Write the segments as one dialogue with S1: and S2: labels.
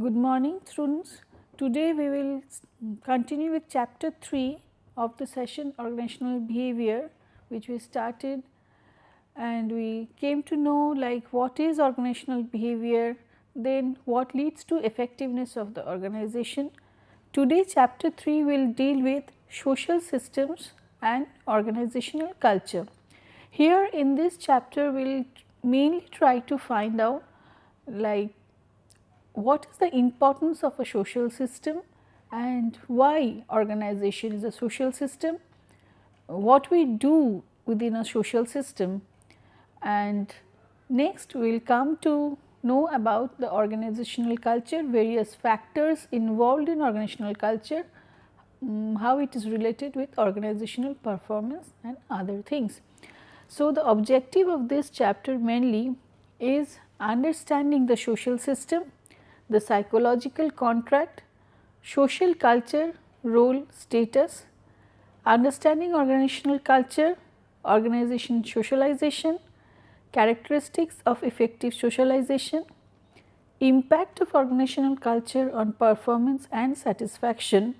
S1: Good morning students. Today we will continue with chapter 3 of the session organizational behavior, which we started, and we came to know like what is organizational behavior, then what leads to effectiveness of the organization. Today chapter 3 will deal with social systems and organizational culture. Here in this chapter we will mainly try to find out like what is the importance of a social system and why organization is a social system, what we do within a social system, and next we will come to know about the organizational culture, various factors involved in organizational culture, how it is related with organizational performance and other things. So, the objective of this chapter mainly is understanding the social system, the psychological contract, social culture, role, status, understanding organizational culture, organization socialization, characteristics of effective socialization, impact of organizational culture on performance and satisfaction,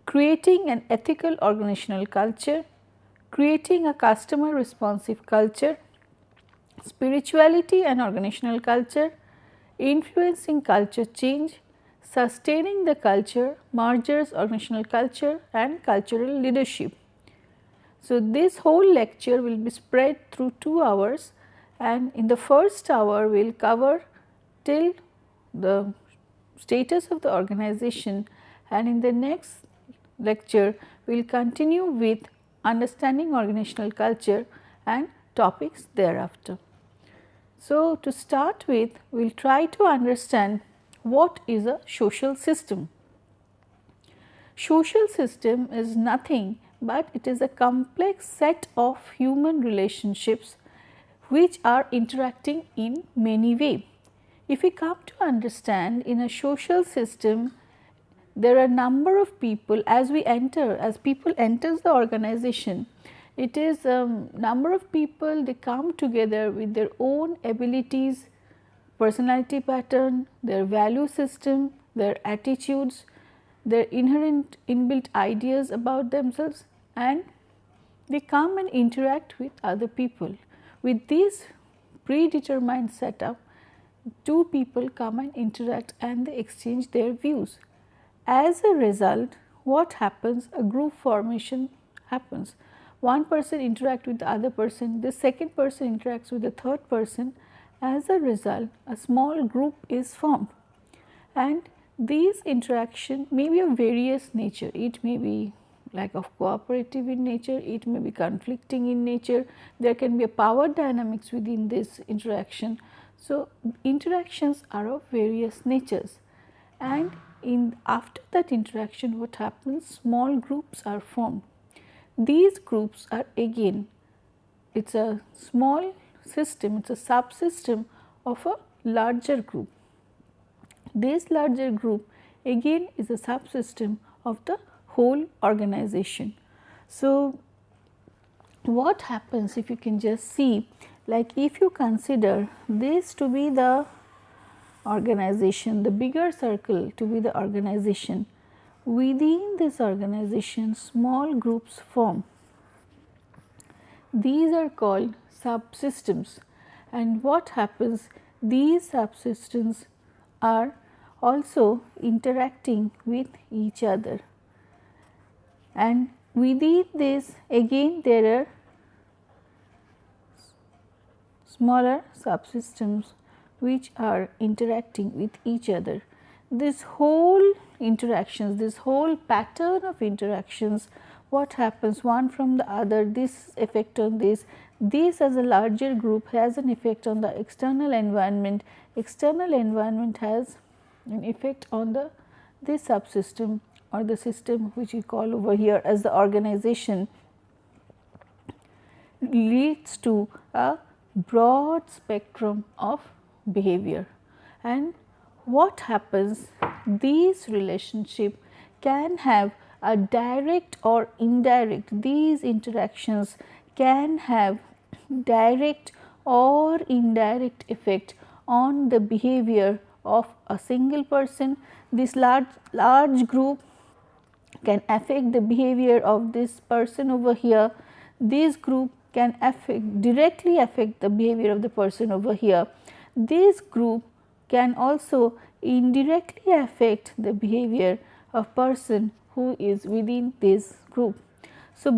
S1: creating an ethical organizational culture, creating a customer responsive culture, spirituality and organizational culture, influencing culture change, sustaining the culture, mergers, organizational culture and cultural leadership. So, this whole lecture will be spread through 2 hours, and in the first hour we will cover till the status of the organization, and in the next lecture we will continue with understanding organizational culture and topics thereafter. So, to start with, we will try to understand what is a social system. Social system is nothing but it is a complex set of human relationships which are interacting in many ways. If we come to understand in a social system, there are a number of people as people enters the organization, it is a number of people, they come together with their own abilities, personality pattern, their value system, their attitudes, their inherent inbuilt ideas about themselves, and they come and interact with other people. With this predetermined setup, two people come and interact and they exchange their views. As a result, what happens? A group formation happens. One person interacts with the other person, the second person interacts with the third person. As a result, a small group is formed, and these interaction may be of various nature. It may be like of cooperative in nature, it may be conflicting in nature, there can be a power dynamics within this interaction. So, interactions are of various natures, and after that interaction what happens? Small groups are formed. These groups are again, it is a small system, it is a subsystem of a larger group. This larger group again is a subsystem of the whole organization. So, what happens if you can just see, like if you consider this to be the organization, the bigger circle to be the organization, within this organization small groups form. These are called subsystems, and what happens? These subsystems are also interacting with each other, and within this again there are smaller subsystems which are interacting with each other. This whole interactions, this whole pattern of interactions, what happens one from the other, this effect on this as a larger group has an effect on the external environment has an effect on this subsystem or the system which we call over here as the organization, leads to a broad spectrum of behavior. And what happens? These relationships can have a direct or indirect, these interactions can have direct or indirect effect on the behavior of a single person. This large group can affect the behavior of this person over here. This group can directly affect the behavior of the person over here. This group can also indirectly affect the behavior of person who is within this group. So,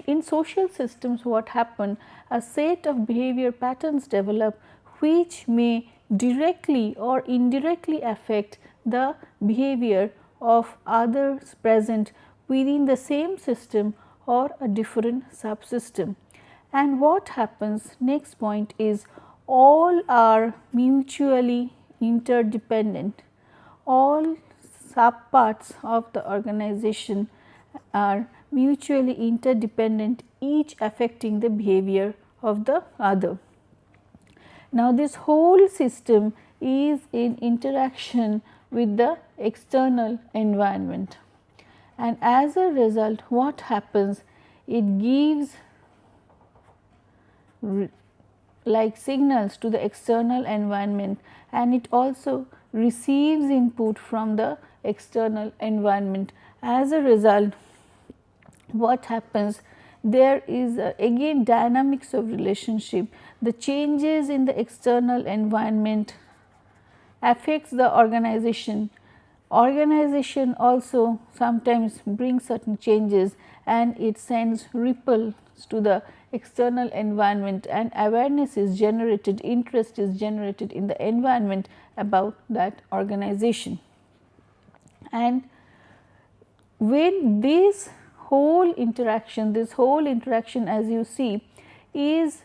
S1: in social systems what happen, a set of behavior patterns develop which may directly or indirectly affect the behavior of others present within the same system or a different subsystem. And what happens, next point is, all are mutually interdependent. All subparts of the organization are mutually interdependent, each affecting the behavior of the other. Now, this whole system is in interaction with the external environment, and as a result what happens, it gives like signals to the external environment, and it also receives input from the external environment. As a result, what happens, there is again dynamics of relationship. The changes in the external environment affects the organization. Organization also sometimes brings certain changes, and it sends ripples to the external environment, and awareness is generated, interest is generated in the environment about that organization. And when this whole interaction as you see is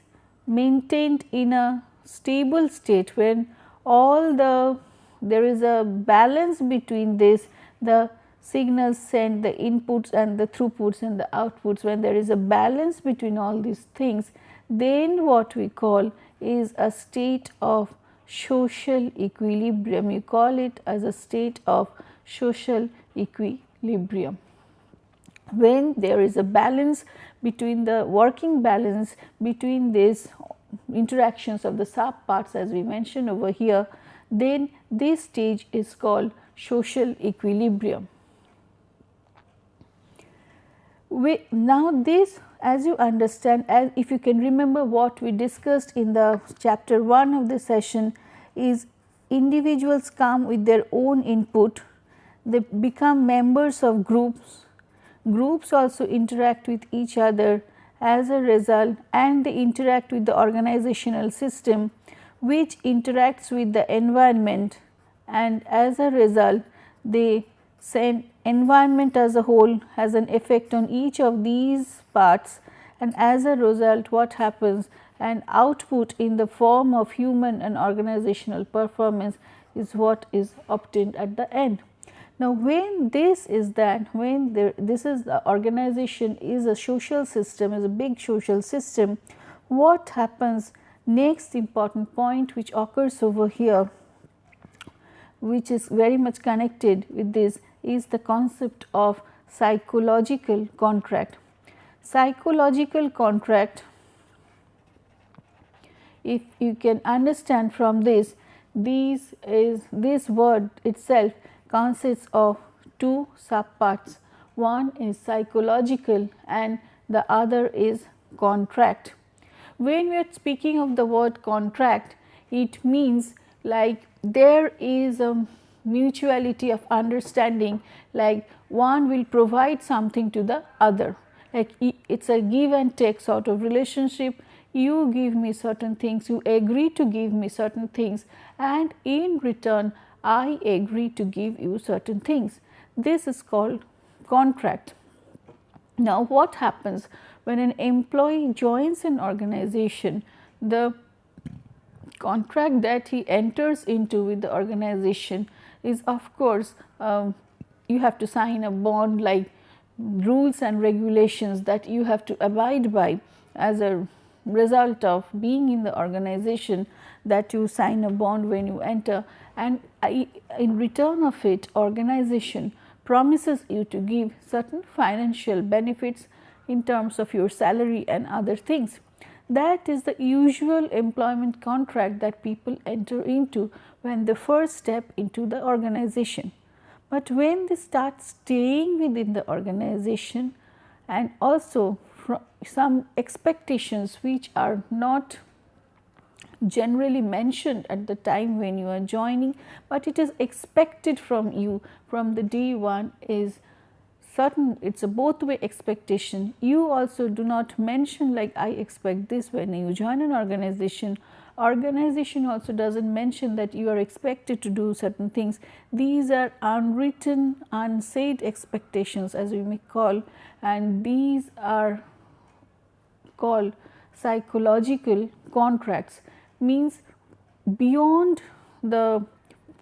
S1: maintained in a stable state, when there is a balance between this, the signals sent, the inputs and the throughputs and the outputs, when there is a balance between all these things, then what we call is a state of social equilibrium. You call it as a state of social equilibrium. When there is a balance between the working balance between these interactions of the subparts as we mentioned over here, then this stage is called social equilibrium. Now, this, as you understand, as if you can remember what we discussed in the chapter 1 of the session, is individuals come with their own input, they become members of groups, groups also interact with each other as a result, and they interact with the organizational system which interacts with the environment, and as a result they send environment as a whole has an effect on each of these parts, and as a result what happens, an output in the form of human and organizational performance is what is obtained at the end. Now, when this is that, when this is the organization is a social system, is a big social system, what happens, next important point which occurs over here, which is very much connected with this, is the concept of psychological contract. Psychological contract, if you can understand from this, this word itself consists of two subparts. One is psychological and the other is contract. When we are speaking of the word contract, it means like there is a mutuality of understanding, like one will provide something to the other, like it is a give and take sort of relationship. You give me certain things, you agree to give me certain things, and in return I agree to give you certain things. This is called contract. Now, what happens when an employee joins an organization? The contract that he enters into with the organization is, of course, you have to sign a bond, like rules and regulations that you have to abide by as a result of being in the organization, that you sign a bond when you enter, and in return of it organization promises you to give certain financial benefits in terms of your salary and other things. That is the usual employment contract that people enter into when they first step into the organization. But when they start staying within the organization, and also from some expectations which are not generally mentioned at the time when you are joining, but it is expected from you from the day one, is certain, it is a both way expectation. You also do not mention like I expect this when you join an organization. Organization also does not mention that you are expected to do certain things. These are unwritten, unsaid expectations as we may call, and these are called psychological contracts. Means beyond the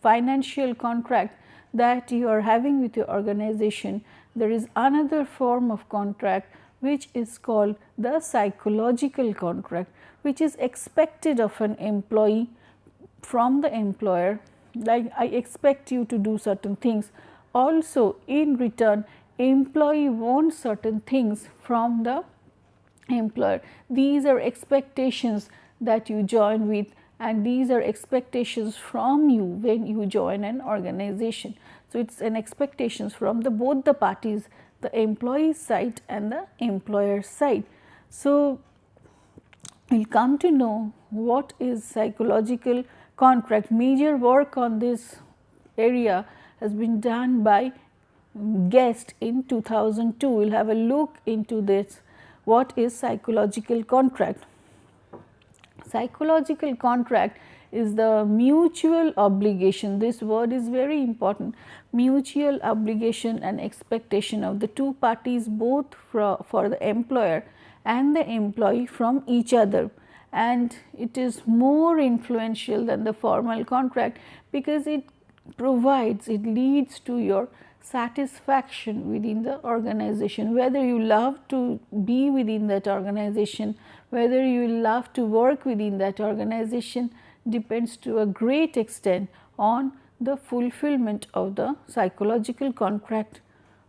S1: financial contract that you are having with your organization, there is another form of contract which is called the psychological contract, which is expected of an employee from the employer. Like I expect you to do certain things. Also in return, employee wants certain things from the employer. These are expectations that you join with, and these are expectations from you when you join an organization. So, it is an expectations from the both the parties, the employee side and the employer side. So, we will come to know what is psychological contract. Major work on this area has been done by Guest in 2002. We will have a look into this, what is psychological contract. Psychological contract is the mutual obligation. This word is very important. Mutual obligation and expectation of the two parties, both for the employer and the employee from each other, and it is more influential than the formal contract because it provides, it leads to your satisfaction within the organization, whether you love to be within that organization, whether you love to work within that organization, depends to a great extent on the fulfillment of the psychological contract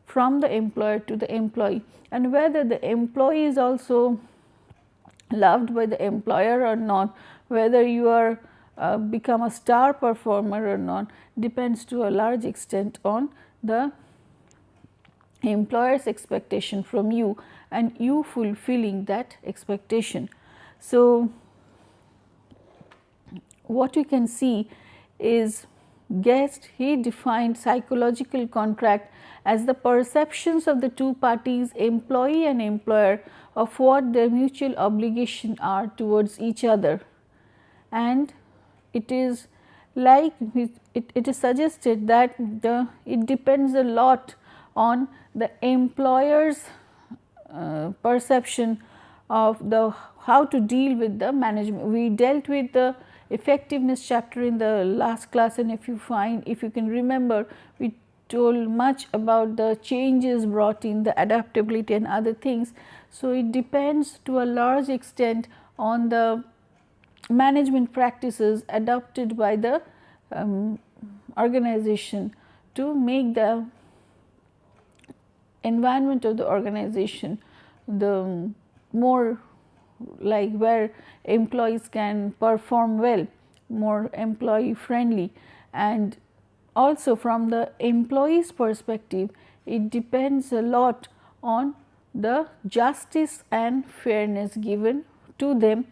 S1: from the employer to the employee, and whether the employee is also loved by the employer or not, whether you are become a star performer or not, depends to a large extent on the employer's expectation from you and you fulfilling that expectation. So, what you can see is Guest, he defined psychological contract as the perceptions of the two parties, employee and employer, of what their mutual obligation are towards each other, and it is like it is suggested that it depends a lot on the employer's perception of the how to deal with the management. We dealt with the effectiveness chapter in the last class, and if you can remember, we told much about the changes brought in, the adaptability and other things. So, it depends to a large extent on the management practices adopted by the organization to make the environment of the organization the more like where employees can perform well, more employee friendly. And also from the employee's perspective, it depends a lot on the justice and fairness given to them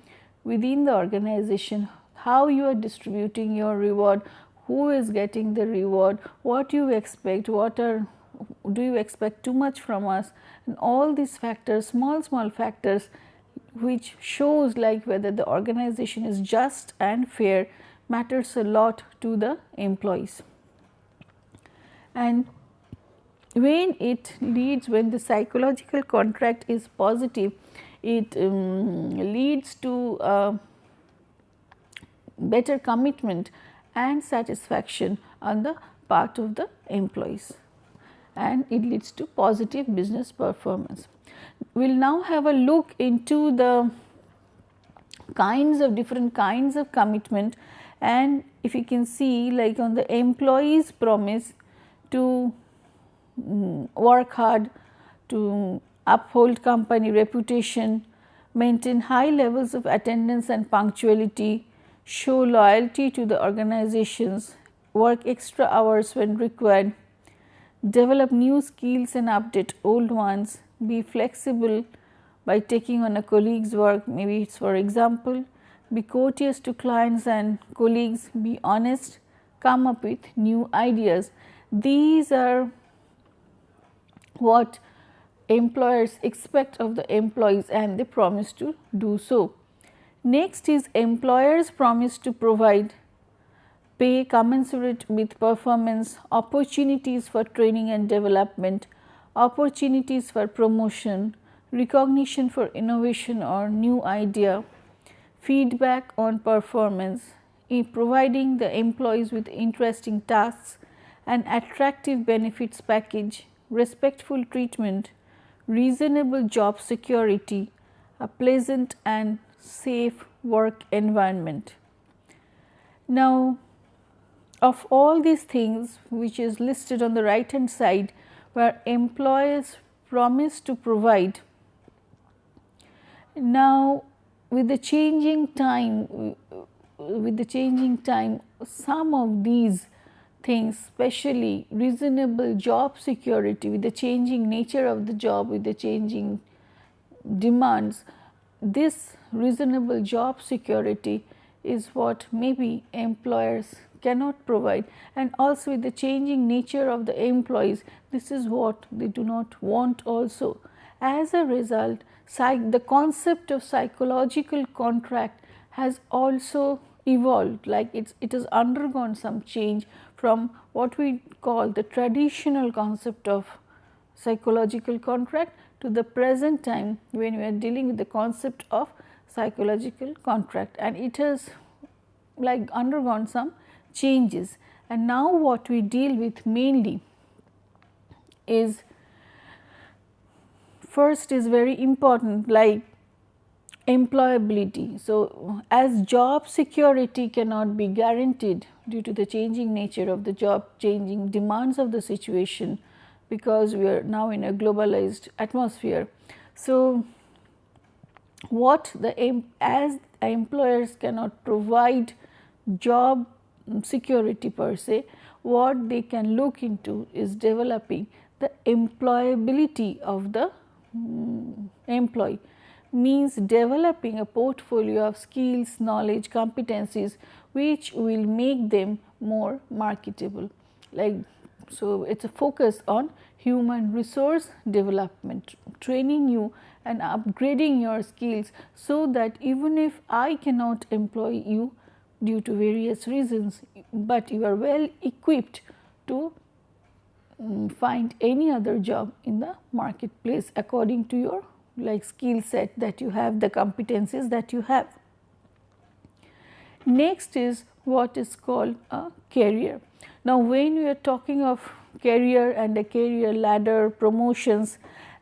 S1: within the organization, how you are distributing your reward, who is getting the reward, what you expect, do you expect too much from us, and all these factors, small factors which shows like whether the organization is just and fair, matters a lot to the employees. And when the psychological contract is positive, it leads to better commitment and satisfaction on the part of the employees, and it leads to positive business performance. We will now have a look into the different kinds of commitment, and if you can see like on the employee's promise to work hard to uphold company reputation, maintain high levels of attendance and punctuality, show loyalty to the organizations, work extra hours when required, develop new skills and update old ones, be flexible by taking on a colleague's work, maybe it's for example, be courteous to clients and colleagues, be honest, come up with new ideas. These are what employers expect of the employees and they promise to do so. Next is employers promise to provide pay commensurate with performance, opportunities for training and development, opportunities for promotion, recognition for innovation or new idea, feedback on performance, in providing the employees with interesting tasks, an attractive benefits package, respectful treatment, reasonable job security, a pleasant and safe work environment. Now, of all these things which is listed on the right hand side, where employers promise to provide, now with the changing time, some of these things, especially reasonable job security, with the changing nature of the job, with the changing demands, this reasonable job security is what maybe employers cannot provide, and also with the changing nature of the employees, this is what they do not want also. As a result, the concept of psychological contract has also evolved, like it has undergone some change from what we call the traditional concept of psychological contract to the present time when we are dealing with the concept of psychological contract, and it has like undergone some changes. And now what we deal with mainly is, first is very important, like employability. So, as job security cannot be guaranteed due to the changing nature of the job, changing demands of the situation, because we are now in a globalized atmosphere. So, what as employers cannot provide job security per se, what they can look into is developing the employability of the employee, means developing a portfolio of skills, knowledge, competencies which will make them more marketable. Like, so it is a focus on human resource development, training you and upgrading your skills, so that even if I cannot employ you due to various reasons, but you are well equipped to find any other job in the marketplace according to your like skill set that you have, the competencies that you have. Next is what is called a career. Now, when we are talking of career and a career ladder, promotions,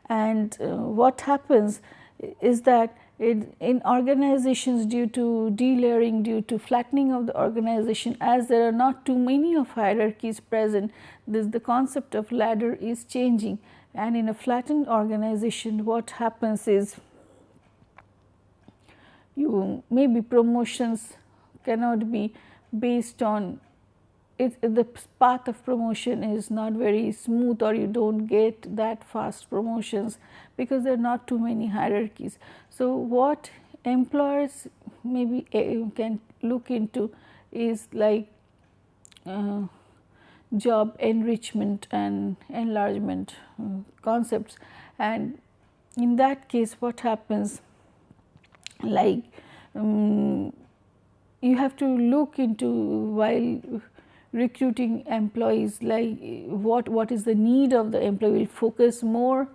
S1: and what happens is that in organizations, due to delayering, due to flattening of the organization, as there are not too many of hierarchies present, the concept of ladder is changing, and in a flattened organization what happens is, you maybe promotions cannot be based on it, the path of promotion is not very smooth, or you do not get that fast promotions because there are not too many hierarchies. So, what employers maybe can look into is like job enrichment and enlargement concepts, and in that case what happens, like you have to look into while recruiting employees, like what is the need of the employee. We will focus more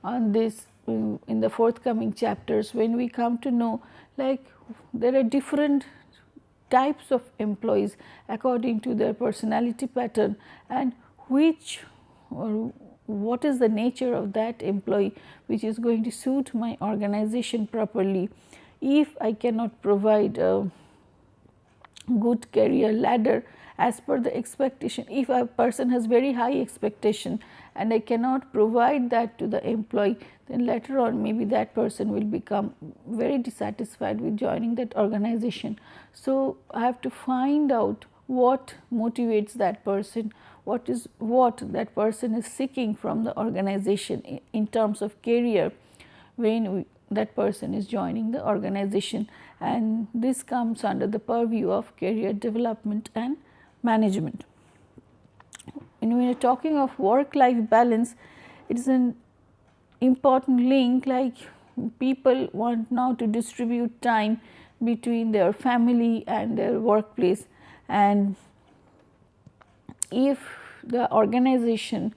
S1: on this in the forthcoming chapters, when we come to know like there are different types of employees according to their personality pattern, and which or what is the nature of that employee which is going to suit my organization properly. If I cannot provide good career ladder as per the expectation. If a person has very high expectation and I cannot provide that to the employee, then later on maybe that person will become very dissatisfied with joining that organization. So, I have to find out what motivates that person, what that person is seeking from the organization in terms of career when that person is joining the organization, and this comes under the purview of career development and management. And when you are talking of work life balance, it is an important link, like people want now to distribute time between their family and their workplace, and if the organization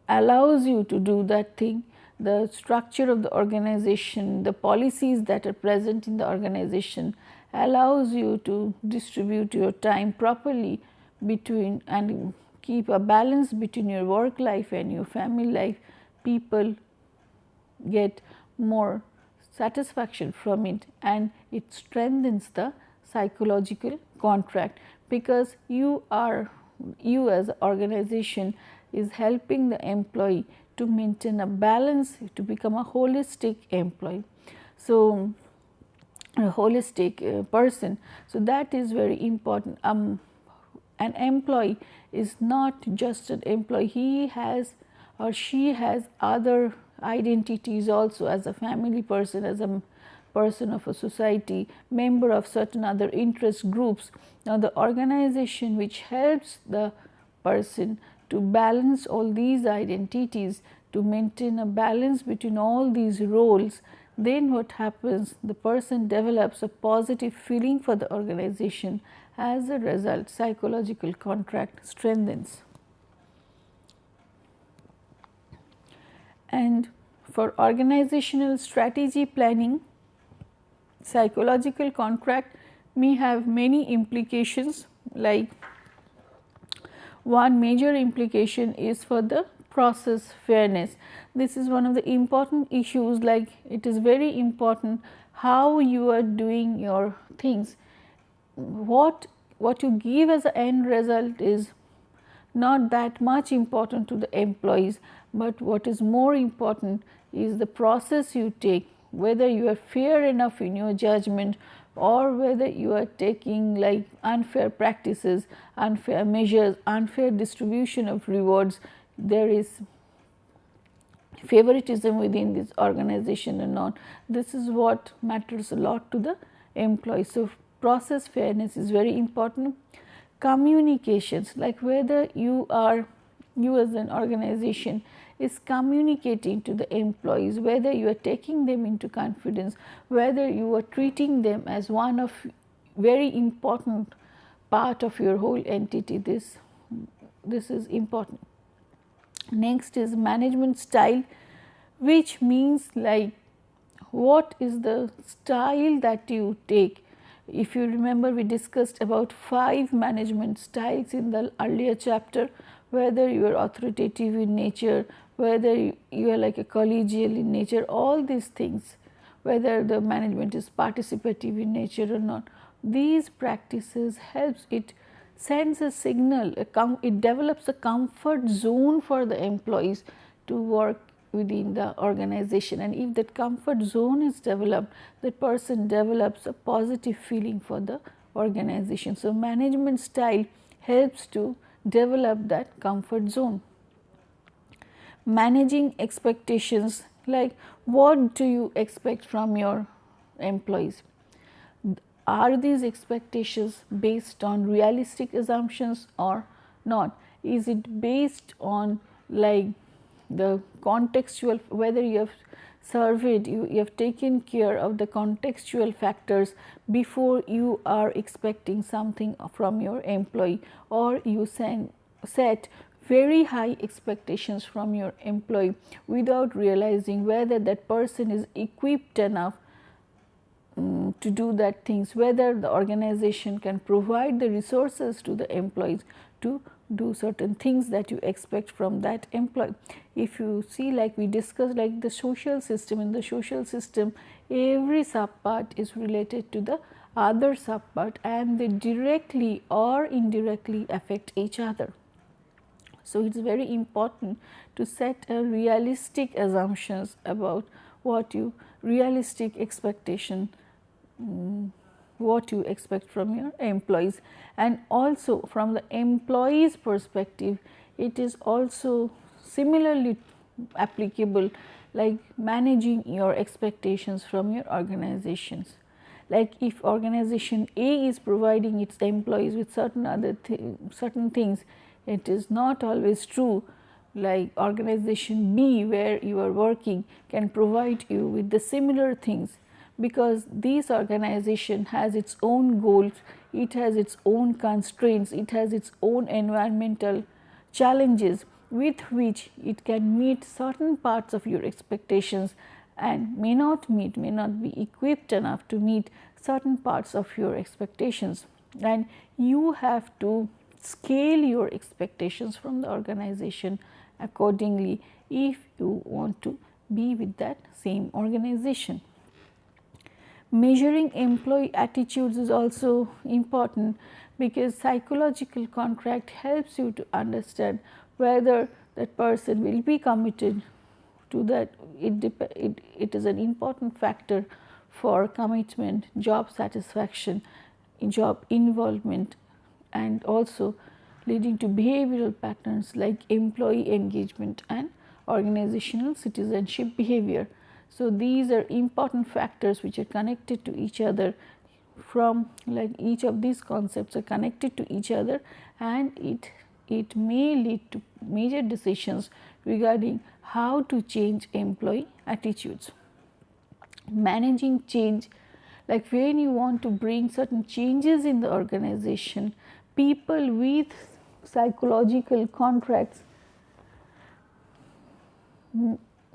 S1: allows you to do that thing, the structure of the organization, the policies that are present in the organization allows you to distribute your time properly between and keep a balance between your work life and your family life, people get more satisfaction from it, and it strengthens the psychological contract, because you as an organization is helping the employee to maintain a balance, to become a holistic employee. So, a holistic person. So, that is very important. An employee is not just an employee, he has or she has other identities also, as a family person, as a person of a society, member of certain other interest groups. Now, the organization which helps the person to balance all these identities, to maintain a balance between all these roles, then what happens? The person develops a positive feeling for the organization. As a result, psychological contract strengthens. And for organizational strategy planning, psychological contract may have many implications, like one major implication is for the process fairness. This is one of the important issues, like it is very important how you are doing your things. What you give as an end result is not that much important to the employees, but what is more important is the process you take, whether you are fair enough in your judgment or whether you are taking like unfair practices, unfair measures, unfair distribution of rewards. There is favoritism within this organization or not. This is what matters a lot to the employees. So, process fairness is very important. Communications, like whether you as an organization is communicating to the employees, whether you are taking them into confidence, whether you are treating them as one of very important part of your whole entity. This is important. Next is management style, which means like what is the style that you take. If you remember, we discussed about 5 management styles in the earlier chapter, whether you are authoritative in nature, whether you are like a collegial in nature, all these things, whether the management is participative in nature or not. These practices helps, it sends a signal, it develops a comfort zone for the employees to work within the organization, and if that comfort zone is developed, the person develops a positive feeling for the organization. So, management style helps to develop that comfort zone. Managing expectations, like what do you expect from your employees? Are these expectations based on realistic assumptions or not? Is it based on like the contextual, whether you have surveyed, you have taken care of the contextual factors before you are expecting something from your employee, or you set very high expectations from your employee without realizing whether that person is equipped enough to do that things, whether the organization can provide the resources to the employees to do certain things that you expect from that employee. If you see, like we discussed, like the social system, in the social system every subpart is related to the other subpart, and they directly or indirectly affect each other. So, it is very important to set a realistic assumptions about what you realistic expectation, what you expect from your employees, and also from the employees perspective it is also similarly applicable, like managing your expectations from your organizations. Like if organization A is providing its employees with certain things, it is not always true like organization B where you are working can provide you with the similar things, because this organization has its own goals, it has its own constraints, it has its own environmental challenges with which it can meet certain parts of your expectations and may not be equipped enough to meet certain parts of your expectations, and you have to scale your expectations from the organization accordingly if you want to be with that same organization. Measuring employee attitudes is also important, because psychological contract helps you to understand whether that person will be committed to that. It is an important factor for commitment, job satisfaction, job involvement, and also leading to behavioral patterns like employee engagement and organizational citizenship behavior. So, these are important factors which are connected to each other, from like each of these concepts are connected to each other, and it may lead to major decisions regarding how to change employee attitudes. Managing change, like when you want to bring certain changes in the organization, people with psychological contracts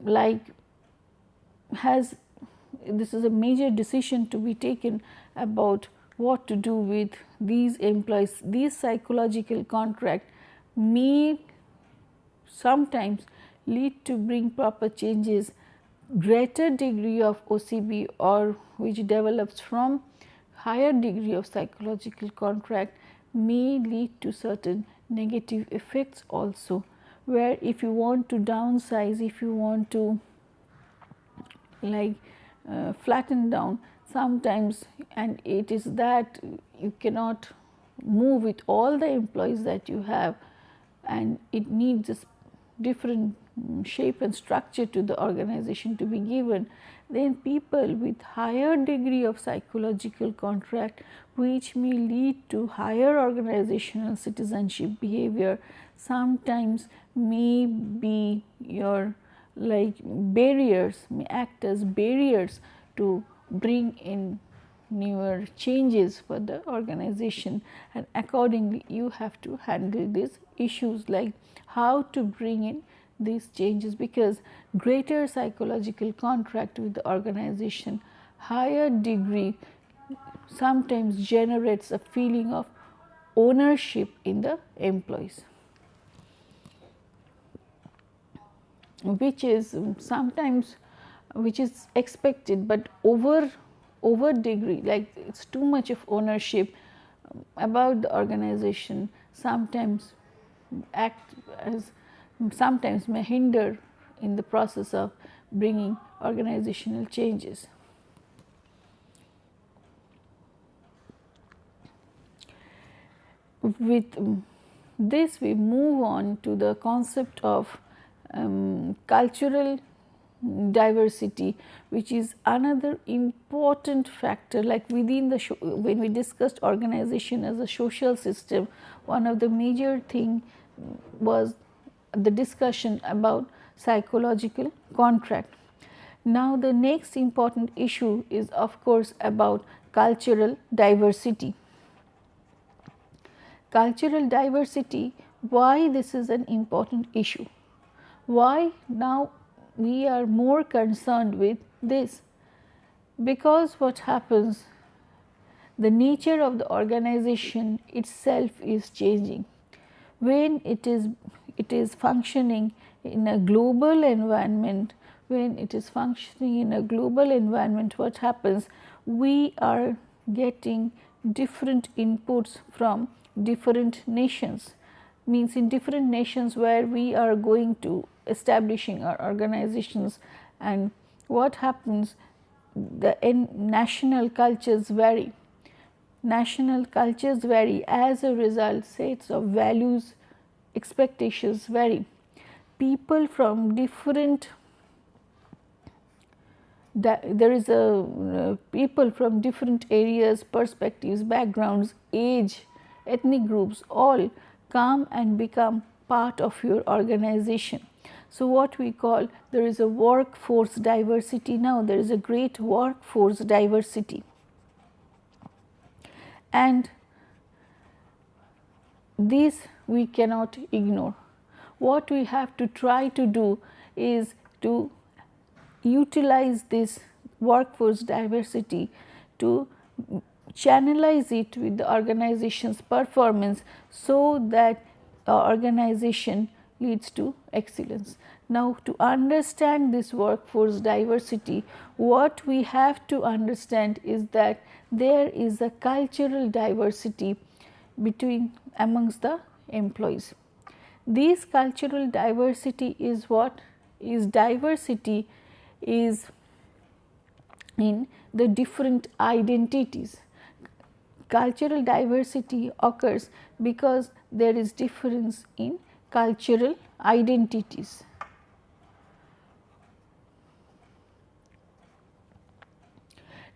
S1: like this is a major decision to be taken about what to do with these employees. These psychological contract may sometimes lead to bring proper changes, greater degree of OCB or which develops from higher degree of psychological contract may lead to certain negative effects also, where if you want to downsize, if you want to like flatten down sometimes, and it is that you cannot move with all the employees that you have, and it needs a different shape and structure to the organization to be given, then people with higher degree of psychological contract, which may lead to higher organizational citizenship behavior, sometimes may be your like barriers, may act as barriers to bring in newer changes for the organization, and accordingly you have to handle these issues like how to bring in these changes, because greater psychological contract with the organization, higher degree sometimes generates a feeling of ownership in the employees, which is sometimes which is expected, but over degree, like it is too much of ownership about the organization, sometimes sometimes may hinder in the process of bringing organizational changes. With this we move on to the concept of cultural diversity, which is another important factor. Like within the when we discussed organization as a social system, one of the major thing was the discussion about psychological contract. Now the next important issue is of course about cultural diversity. Cultural diversity, why this is an important issue? Why now we are more concerned with this? Because what happens, the nature of the organization itself is changing. When it is functioning in a global environment, what happens, we are getting different inputs from different nations, means in different nations where we are going to establishing our organizations, and what happens, the national cultures vary. National cultures vary, as a result sets of values, expectations vary. People from different there is a people from different areas, perspectives, backgrounds, age, ethnic groups all come and become part of your organization. So, what we call, there is a workforce diversity now, there is a great workforce diversity, and this we cannot ignore. What we have to try to do is to utilize this workforce diversity to channelize it with the organization's performance, so that organization leads to excellence. Now, to understand this workforce diversity, what we have to understand is that there is a cultural diversity between amongst the employees. This cultural diversity is what is diversity is in the different identities. Cultural diversity occurs because there is difference in cultural identities.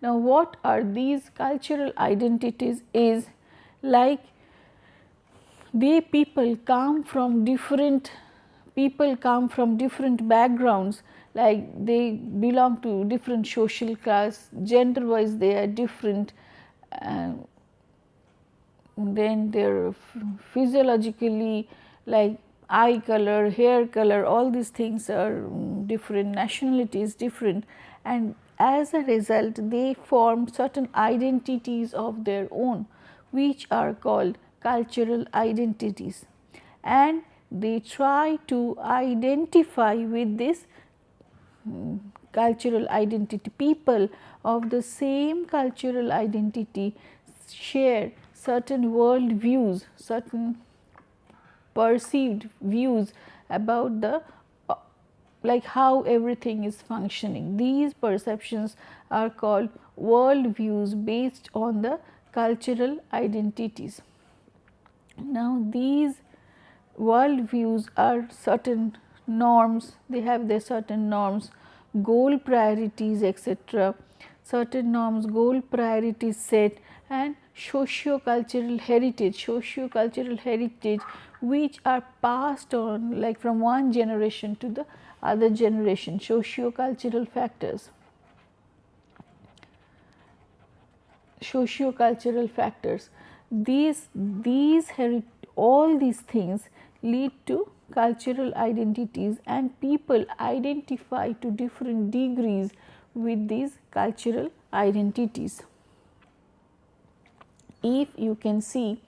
S1: Now, what are these cultural identities is like people come from different backgrounds, like they belong to different social class, gender wise they are different, then they are physiologically, like eye color, hair color, all these things are different, nationality is different, and as a result they form certain identities of their own, which are called cultural identities, and they try to identify with this cultural identity. People of the same cultural identity share certain world views, certain perceived views about the like how everything is functioning. These perceptions are called world views based on the cultural identities. Now, these world views are certain norms, they have their certain norms, goal priorities, etc., certain norms, goal priorities set, and socio-cultural heritage, which are passed on like from one generation to the other generation, socio-cultural factors. All these things lead to cultural identities, and people identify to different degrees with these cultural identities. If you can see,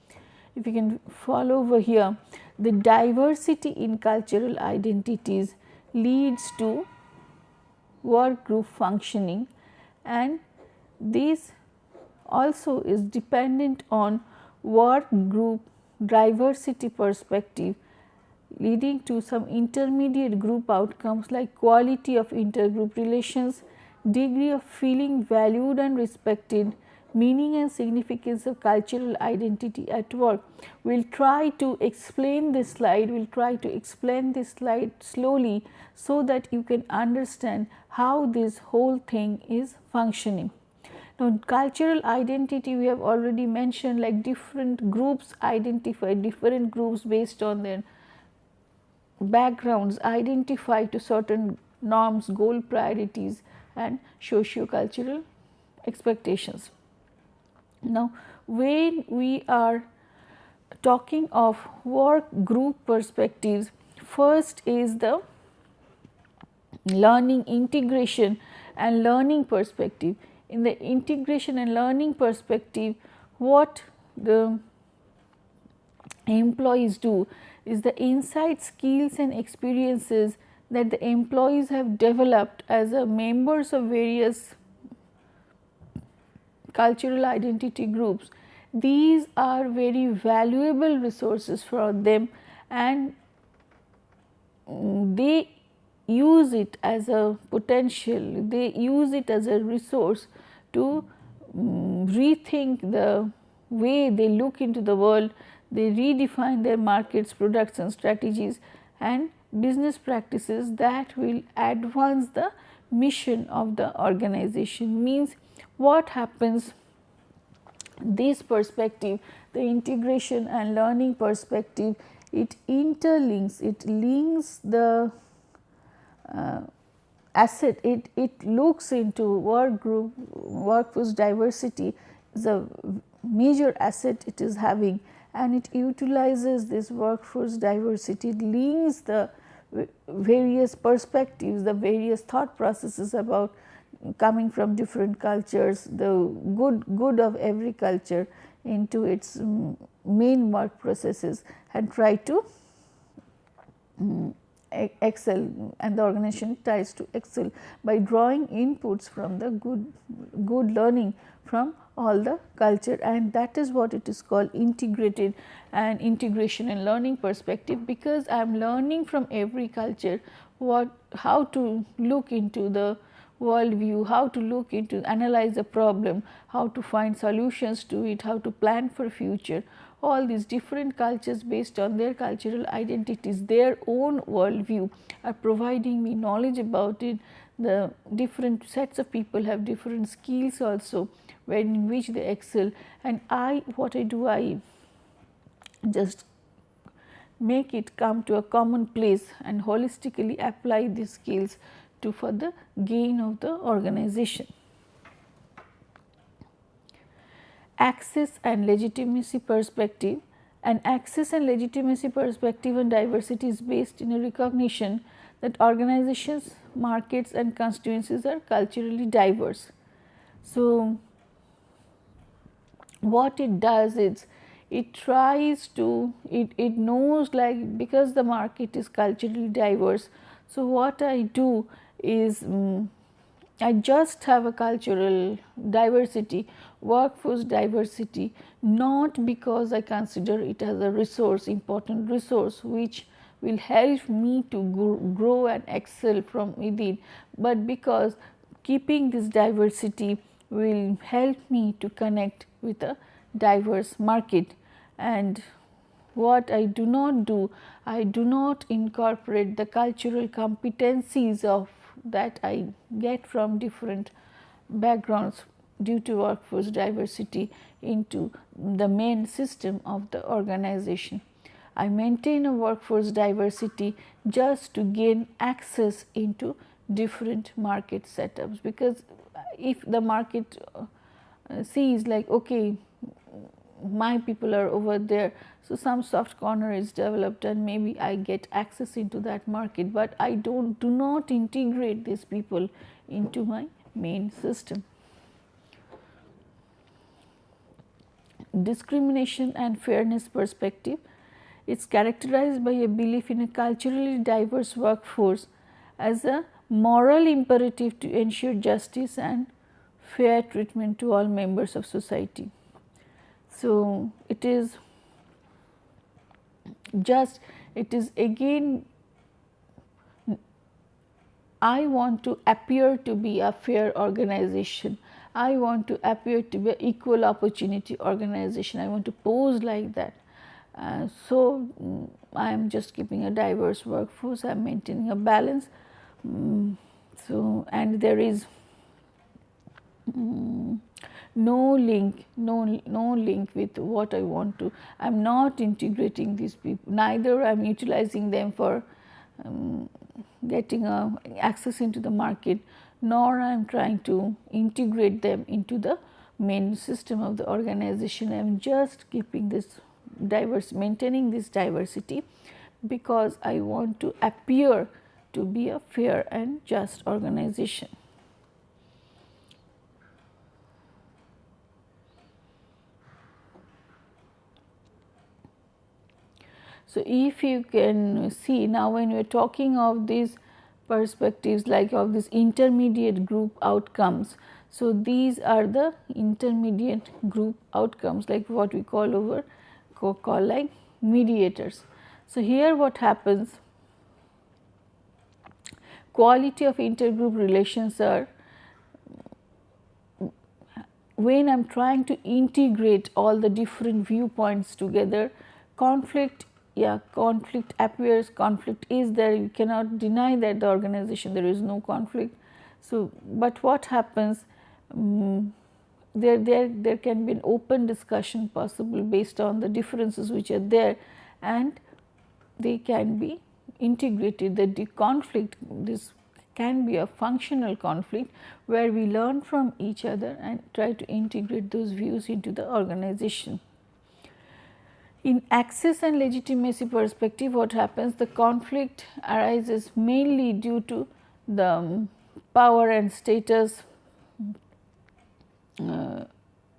S1: if you can follow over here, the diversity in cultural identities leads to work group functioning, and this also is dependent on work group diversity perspective, leading to some intermediate group outcomes like quality of intergroup relations, degree of feeling valued and respected, meaning and significance of cultural identity at work. We will try to explain this slide, slowly, so that you can understand how this whole thing is functioning. Now, cultural identity we have already mentioned, like different groups identify, different groups based on their backgrounds identify to certain norms, goal priorities, and socio-cultural expectations. Now, when we are talking of work group perspectives, first is the learning, integration and learning perspective. In the integration and learning perspective, what the employees do is the insight, skills and experiences that the employees have developed as members of various cultural identity groups, these are very valuable resources for them, and they use it as a potential, they use it as a resource to rethink the way they look into the world, they redefine their markets, products and strategies and business practices that will advance the mission of the organization. Means what happens, this perspective, the integration and learning perspective, it interlinks, it links the asset, it looks into work group, workforce diversity is a major asset it is having, and it utilizes this workforce diversity, it links the various perspectives, the various thought processes about coming from different cultures, the good of every culture into its main work processes, and try to excel, and the organization tries to excel by drawing inputs from the good learning from all the culture, and that is what it is called integrated and integration and learning perspective, because I am learning from every culture how to look into the world view, how to look into analyze a problem, how to find solutions to it, how to plan for future. All these different cultures based on their cultural identities, their own world view are providing me knowledge about it. The different sets of people have different skills also in which they excel, and what I do, I just make it come to a common place and holistically apply these skills to for the gain of the organization. Access and legitimacy perspective. An access and legitimacy perspective on diversity is based in a recognition that organizations, markets and constituencies are culturally diverse. So, what it does is it tries to, it knows, like, because the market is culturally diverse. So, what I do is I just have a cultural diversity, workforce diversity, not because I consider it as a resource, important resource which will help me to grow and excel from within, but because keeping this diversity will help me to connect with a diverse market. And what I do not do, I do not incorporate the cultural competencies of that I get from different backgrounds due to workforce diversity into the main system of the organization. I maintain a workforce diversity just to gain access into different market setups, because if the market sees like, okay, my people are over there, so some soft corner is developed and maybe I get access into that market, but I do not integrate these people into my main system. Discrimination and fairness perspective. It's characterized by a belief in a culturally diverse workforce as a moral imperative to ensure justice and fair treatment to all members of society. So, it is again, I want to appear to be a fair organization, I want to appear to be an equal opportunity organization, I want to pose like that. So, I am just keeping a diverse workforce, I am maintaining a balance. So, and there is no link with what I want to. I am not integrating these people, neither I am utilizing them for getting access into the market, nor I am trying to integrate them into the main system of the organization. I am just keeping this maintaining this diversity because I want to appear to be a fair and just organization. So, if you can see now, when we are talking of these perspectives, like of this intermediate group outcomes, So, these are the intermediate group outcomes, like what we call like mediators. So, here what happens, quality of intergroup relations are when I am trying to integrate all the different viewpoints together, conflict, conflict appears, conflict is there, you cannot deny that the organization there is no conflict. So, but what happens, there can be an open discussion possible based on the differences which are there, and they can be integrated. The conflict, this can be a functional conflict where we learn from each other and try to integrate those views into the organization. In access and legitimacy perspective, what happens, the conflict arises mainly due to the power and status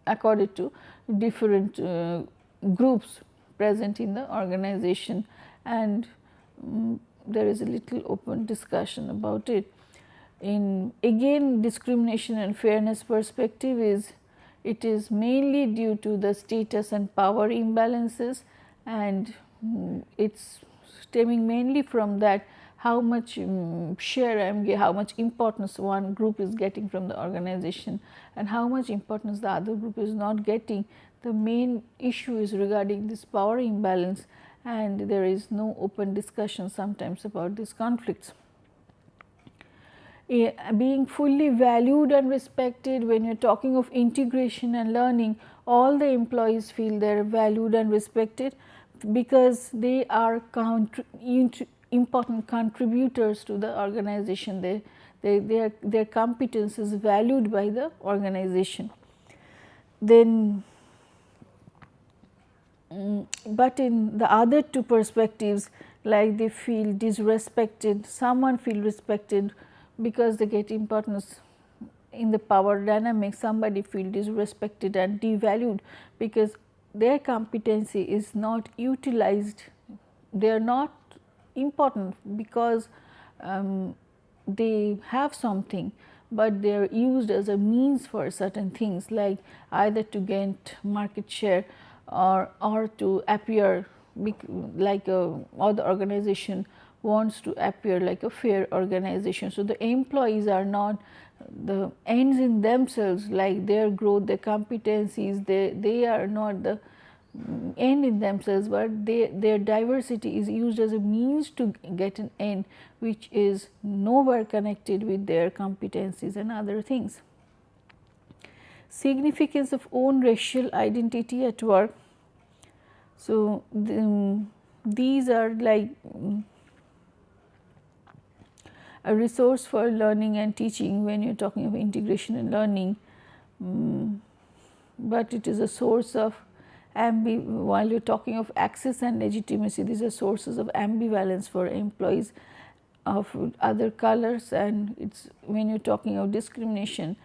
S1: according to different groups present in the organization, and there is a little open discussion about it. In again discrimination and fairness perspective it is mainly due to the status and power imbalances, and it's stemming mainly from that how much share I am, how much importance one group is getting from the organization and how much importance the other group is not getting. The main issue is regarding this power imbalance, and there is no open discussion sometimes about these conflicts. Being fully valued and respected, when you are talking of integration and learning, all the employees feel they are valued and respected because they are important contributors to the organization. Their competence is valued by the organization. Then but in the other two perspectives, like they feel disrespected, someone feel respected because they get importance in the power dynamics, somebody feel disrespected and devalued because their competency is not utilized, they are not important because they have something, but they are used as a means for certain things, like either to gain market share or to appear like or the organization wants to appear like a fair organization. So, the employees are not the ends in themselves, like their growth, their competencies, they are not the end in themselves, but their diversity is used as a means to get an end which is nowhere connected with their competencies and other things. Significance of own racial identity at work. So, these are like a resource for learning and teaching when you are talking of integration and learning, but it is a source of while you are talking of access and legitimacy, these are sources of ambivalence for employees of other colors, and it's when you are talking of discrimination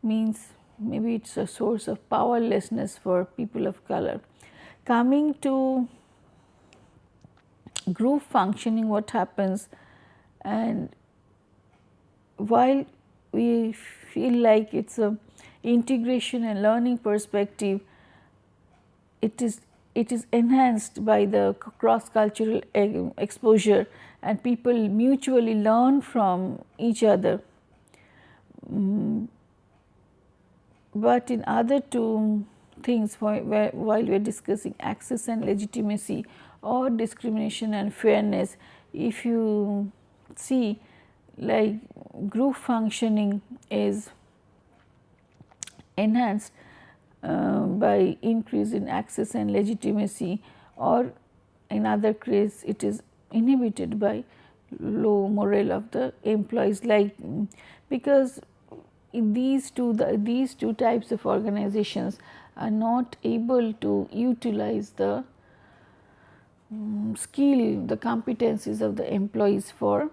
S1: means maybe it is a source of powerlessness for people of color. Coming to group functioning, what happens, and while we feel like it is a integration and learning perspective, it is enhanced by the cross cultural exposure and people mutually learn from each other. But in other two things, while we are discussing access and legitimacy or discrimination and fairness, if you see like group functioning is enhanced by increase in access and legitimacy, or in other case it is inhibited by low morale of the employees, like because in these two types of organizations are not able to utilize the skill, the competencies of the employees for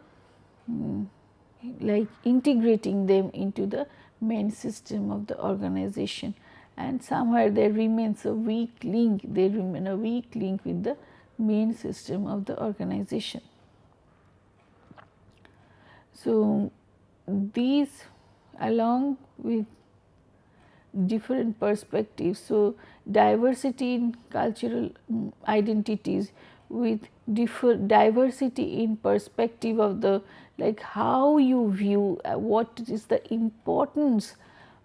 S1: like integrating them into the main system of the organization, and somewhere there remains a weak link, they remain a weak link with the main system of the organization. So, these along with different perspectives. So, diversity in cultural identities with diversity in perspective of the, like, how you view what is the importance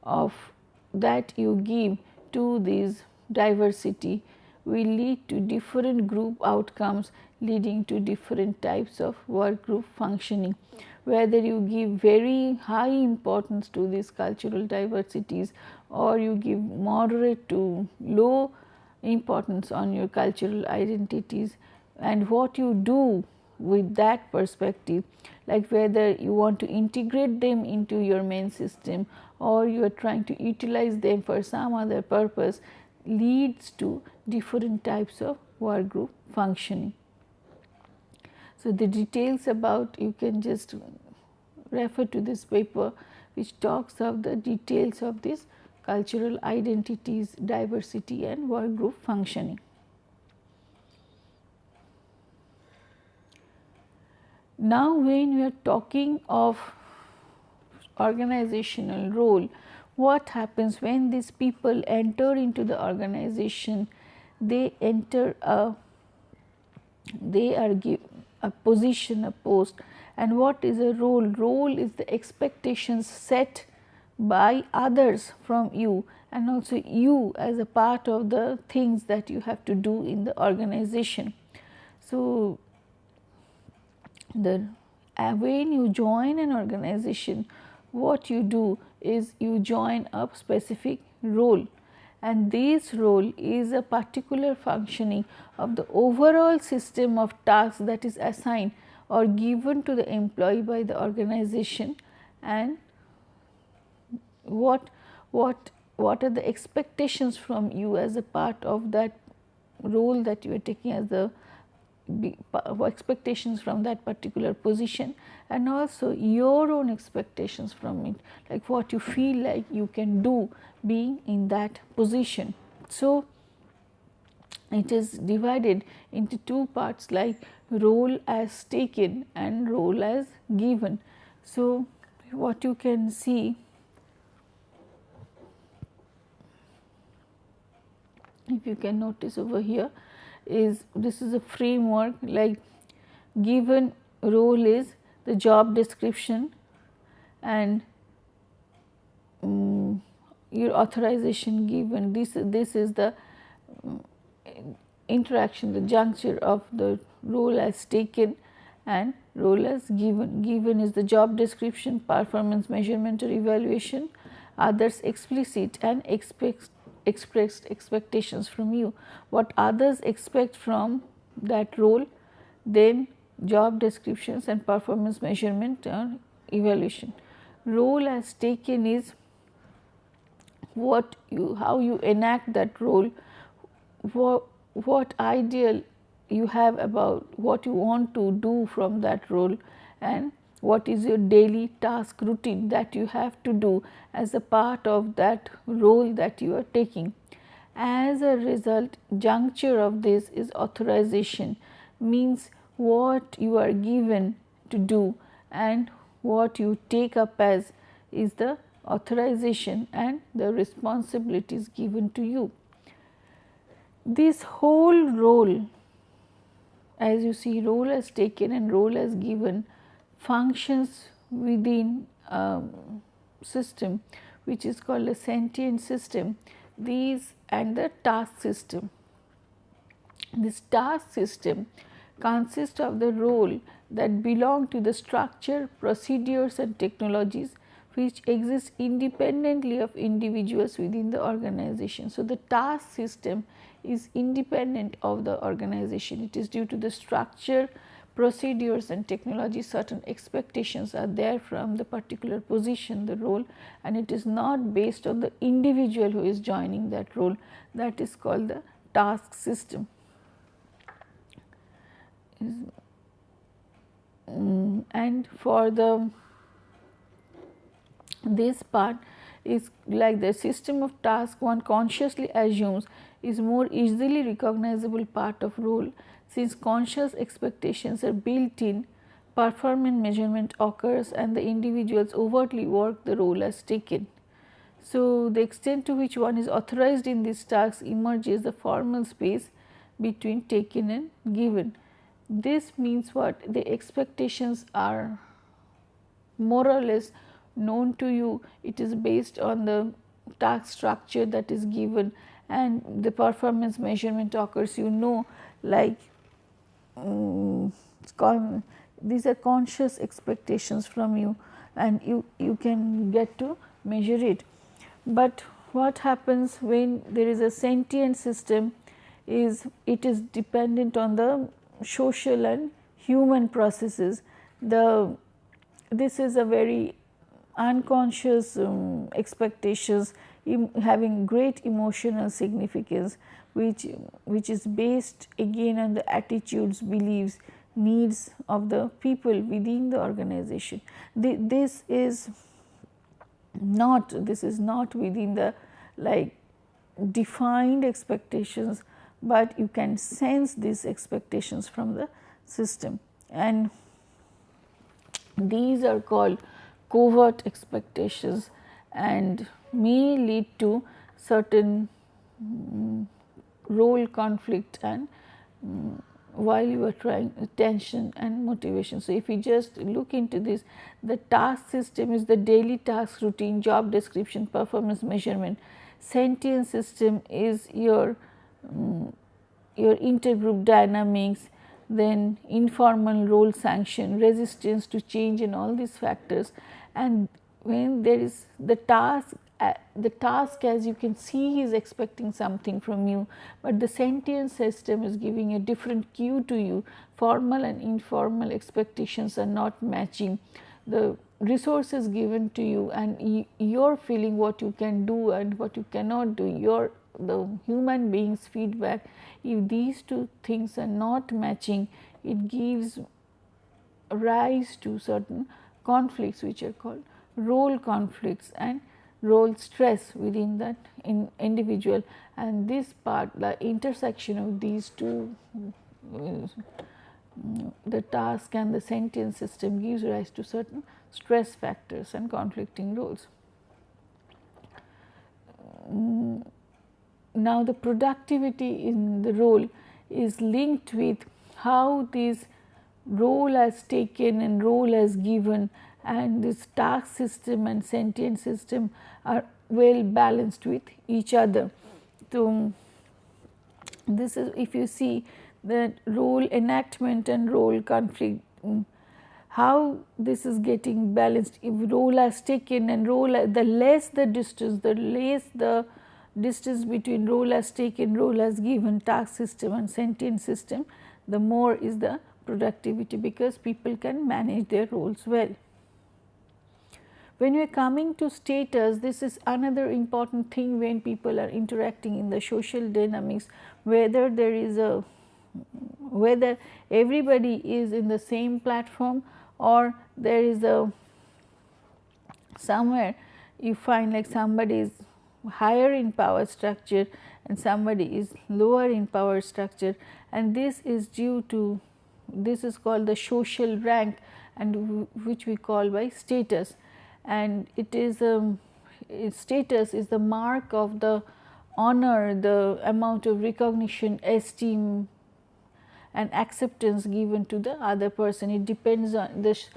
S1: of that you give to this diversity will lead to different group outcomes, leading to different types of work group functioning. Whether you give very high importance to these cultural diversities or you give moderate to low importance on your cultural identities, and what you do with that perspective, like whether you want to integrate them into your main system or you are trying to utilize them for some other purpose, leads to different types of work group functioning. So, the details about, you can just refer to this paper which talks of the details of this cultural identities, diversity and work group functioning. Now, when we are talking of organizational role, what happens when these people enter into the organization? They enter they are given a position, a post, and what is a role? Role is the expectations set by others from you, and also you as a part of the things that you have to do in the organization. So, when you join an organization, what you do is you join a specific role, and this role is a particular functioning of the overall system of tasks that is assigned or given to the employee by the organization, and what are the expectations from you as a part of that role that you are taking, as the expectations from that particular position, and also your own expectations from it, like what you feel like you can do being in that position. So, it is divided into two parts, like role as taken and role as given. So, what you can see, if you can notice over here, is this is a framework, like given role is the job description and your authorization given. This is the interaction, the juncture of the role as taken and role as given. Given is the job description, performance measurement or evaluation, others explicit and expressed expectations from you, what others expect from that role, then job descriptions and performance measurement or evaluation. Role as taken is how you enact that role, what ideal you have about what you want to do from that role, and what is your daily task routine that you have to do as a part of that role that you are taking. As a result, juncture of this is authorization, means what you are given to do and what you take up as is the authorization and the responsibilities given to you. This whole role, as you see, role as taken and role as given, functions within a system which is called a sentient system. These and the task system. This task system consists of the role that belong to the structure, procedures and technologies which exist independently of individuals within the organization. So, the task system is independent of the organization. It is due to the structure, procedures and technology, certain expectations are there from the particular position, the role, and it is not based on the individual who is joining that role. That is called the task system. And for this part is like the system of task one consciously assumes is more easily recognizable part of role, since conscious expectations are built in, performance measurement occurs and the individuals overtly work the role as taken. So, the extent to which one is authorized in these tasks emerges the formal space between taken and given. This means what? The expectations are more or less known to you. It is based on the task structure that is given, and the performance measurement occurs, you know, like these are conscious expectations from you, and you can get to measure it. But what happens when there is a sentient system is it is dependent on the social and human processes. This is a very unconscious expectations having great emotional significance, which is based again on the attitudes, beliefs, needs of the people within the organization. This is not within the like defined expectations, but you can sense these expectations from the system, and these are called covert expectations and may lead to certain role conflict and while you are trying attention and motivation. So, if you just look into this, the task system is the daily task routine, job description, performance measurement. Sentient system is your intergroup dynamics, then informal role sanction, resistance to change, and all these factors. And when there is the task as you can see is expecting something from you, but the sentient system is giving a different cue to you. Formal and informal expectations are not matching. The resources given to you and your feeling what you can do and what you cannot do, the human being's feedback, if these two things are not matching, it gives rise to certain conflicts which are called role conflicts and role stress within that individual, and this part, the intersection of these two, the task and the sentient system, gives rise to certain stress factors and conflicting roles. Now, the productivity in the role is linked with how this role as taken and role as given and this task system and sentient system are well balanced with each other. So, this is, if you see that role enactment and role conflict, how this is getting balanced. If role as taken and the less the distance between role as taken, role as given, task system and sentient system, the more is the productivity, because people can manage their roles well. When we are coming to status, this is another important thing when people are interacting in the social dynamics, whether everybody is in the same platform or there is somewhere you find like somebody is higher in power structure and somebody is lower in power structure, and this is due to, this is called the social rank, and which we call by status, and it is status is the mark of the honor, the amount of recognition, esteem and acceptance given to the other person. It depends on this.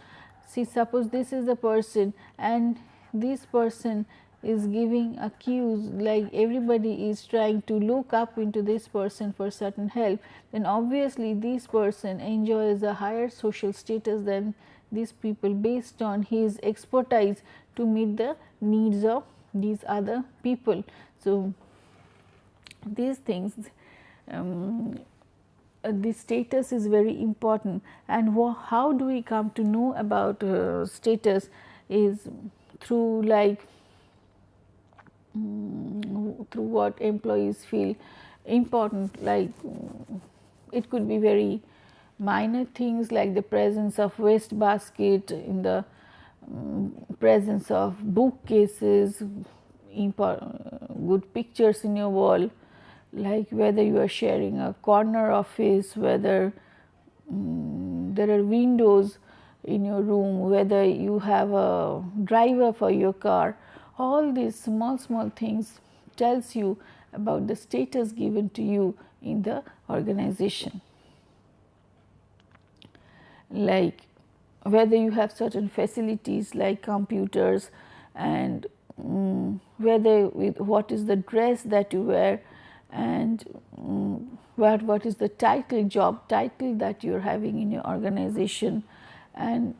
S1: See, suppose this is the person and this person is giving a cues, like everybody is trying to look up into this person for certain help, then obviously this person enjoys a higher social status than these people based on his expertise to meet the needs of these other people. So, these things, this status is very important, and how do we come to know about status is through like through what employees feel important, like it could be very minor things like the presence of waste basket, in the presence of bookcases, good pictures in your wall, like whether you are sharing a corner office, whether there are windows in your room, whether you have a driver for your car, All these small things tells you about the status given to you in the organization, like whether you have certain facilities like computers, and whether what is the dress that you wear, and what is the job title that you are having in your organization, and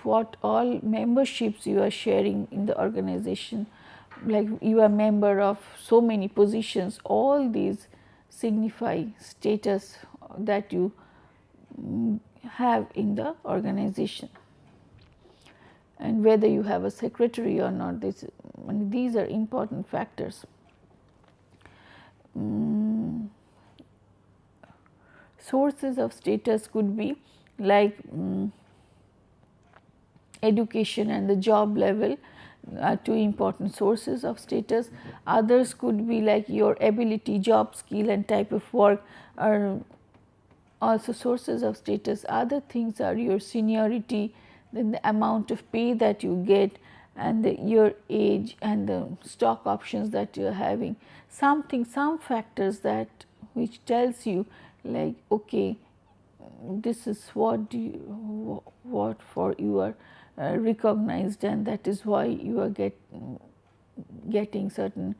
S1: what all memberships you are sharing in the organization, like you are member of so many positions. All these signify status that you have in the organization, and whether you have a secretary or not. These are important factors. Sources of status could be like education and the job level are two important sources of status. Others could be like your ability, job skill and type of work are also sources of status. Other things are your seniority, then the amount of pay that you get, and your age and the stock options that you are having. Some factors that which tells you like, okay, this is what for you are recognized, and that is why you are getting certain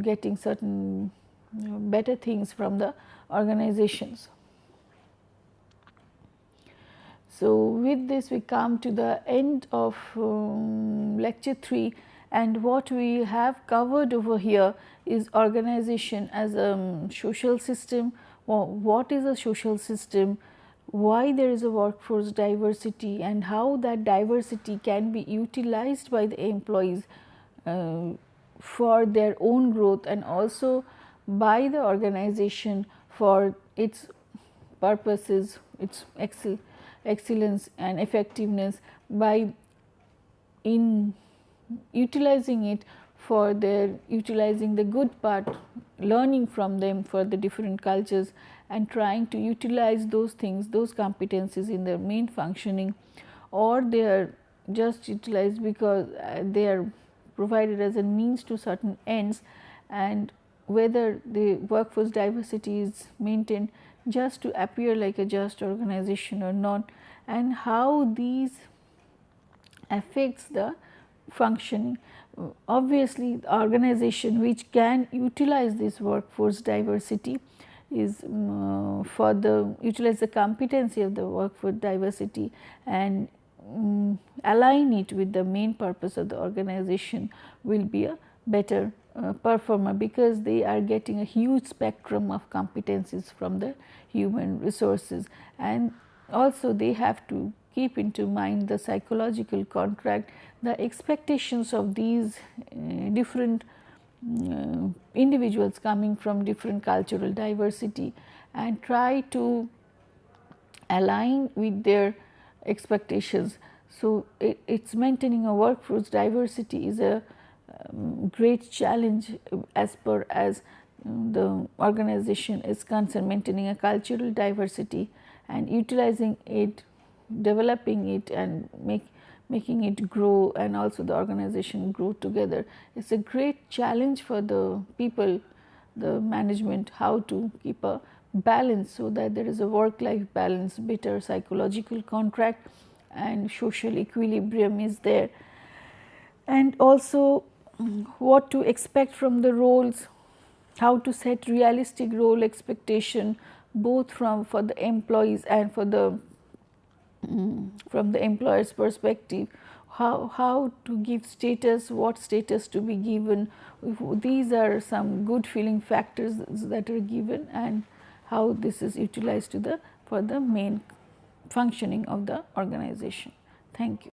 S1: getting certain better things from the organizations. So, with this we come to the end of lecture 3, and what we have covered over here is organization as a social system. What is a social system, why there is a workforce diversity, and how that diversity can be utilized by the employees for their own growth, and also by the organization for its purposes, its excellence and effectiveness, by utilizing it for utilizing the good part, learning from them for the different cultures, and trying to utilize those things, those competencies in their main functioning, or they are just utilized because they are provided as a means to certain ends, and whether the workforce diversity is maintained just to appear like a just organization or not, and how these affects the functioning. Obviously, the organization which can utilize this workforce diversity is utilize the competency of the workforce diversity and align it with the main purpose of the organization will be a better performer, because they are getting a huge spectrum of competencies from the human resources, and also they have to keep into mind the psychological contract, the expectations of these different individuals coming from different cultural diversity, and try to align with their expectations. So, it's maintaining a workforce diversity is a great challenge as per as the organization is concerned, maintaining a cultural diversity and utilizing it, developing it, and making it grow, and also the organization grow together. It's a great challenge for the people, the management, how to keep a balance so that there is a work-life balance, better psychological contract, and social equilibrium is there. And also what to expect from the roles, how to set realistic role expectation both for the employees and for the from the employer's perspective, how to give status, what status to be given. These are some good feeling factors that are given, and how this is utilized for the main functioning of the organization. Thank you.